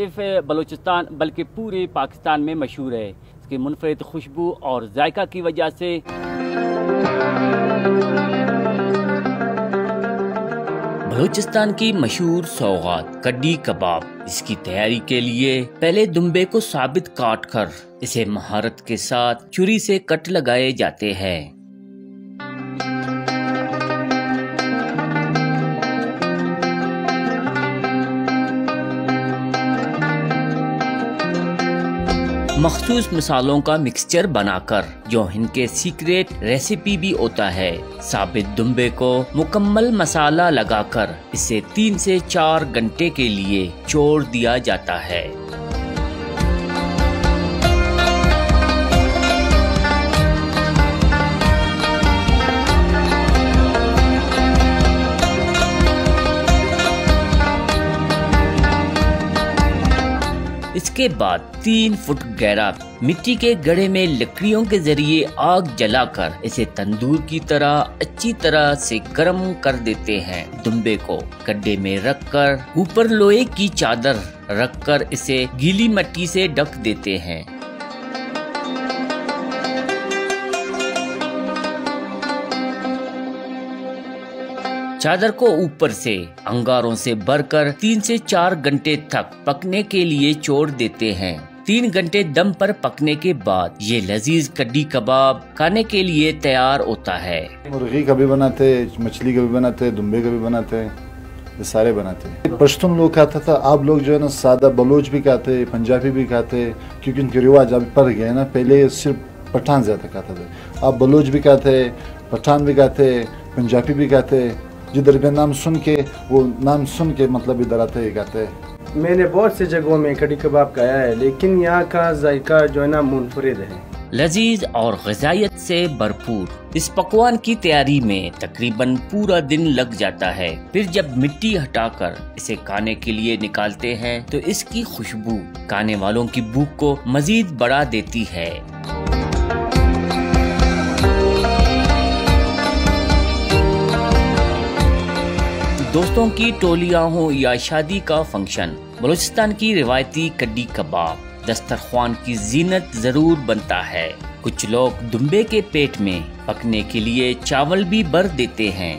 सिर्फ बलूचिस्तान बल्कि पूरे पाकिस्तान में मशहूर है। इसकी मुनफरिद खुशबू और जायका की वजह से बलूचिस्तान की मशहूर सौगात कड्डी कबाब। इसकी तैयारी के लिए पहले दुम्बे को साबित काट कर इसे महारत के साथ छुरी से कट लगाए जाते हैं। मखसूस मसालों का मिक्सचर बनाकर, जो इनके सीक्रेट रेसिपी भी होता है। साबित दुम्बे को मुकम्मल मसाला लगाकर इसे 3 से 4 घंटे के लिए छोड़ दिया जाता है। इसके बाद 3 फुट गहरा मिट्टी के गड्ढे में लकड़ियों के जरिए आग जलाकर इसे तंदूर की तरह अच्छी तरह से गर्म कर देते हैं। दुम्बे को गड्ढे में रखकर ऊपर लोहे की चादर रखकर इसे गीली मिट्टी से ढक देते हैं। चादर को ऊपर से अंगारों से भरकर 3 से 4 घंटे तक पकने के लिए छोड़ देते हैं। 3 घंटे दम पर पकने के बाद ये लजीज कड्डी कबाब खाने के लिए तैयार होता है। मुर्गी का भी बनाते, मछली का भी बनाते, दुम्बे का भी बनाते, ये सारे बनाते हैं। पश्तून लोग खाता था, आप लोग जो है ना सादा बलोच भी खाते, पंजाबी भी खाते, क्योंकि उनके रिवाज अब पड़ गए ना। पहले सिर्फ पठान ज्यादा खाता था, आप बलोच भी खाते, पठान भी खाते, पंजाबी भी खाते। जिधर भी नाम सुन के वो नाम सुन के मतलब इधर आते ही खाते हैं। मैंने बहुत सी जगहों में कड़ी कबाब खाया है, लेकिन यहाँ का जायका जो है ना मुनफरिद है। लजीज और ग़िज़ायत से भरपूर इस पकवान की तैयारी में तकरीबन पूरा दिन लग जाता है। फिर जब मिट्टी हटाकर इसे खाने के लिए निकालते हैं तो इसकी खुशबू खाने वालों की भूख को मजीद बढ़ा देती है। दोस्तों की टोलियां हो या शादी का फंक्शन, बलूचिस्तान की रिवायती कड्डी कबाब दस्तरख्वान की जीनत जरूर बनता है। कुछ लोग दुम्बे के पेट में पकने के लिए चावल भी भर देते हैं।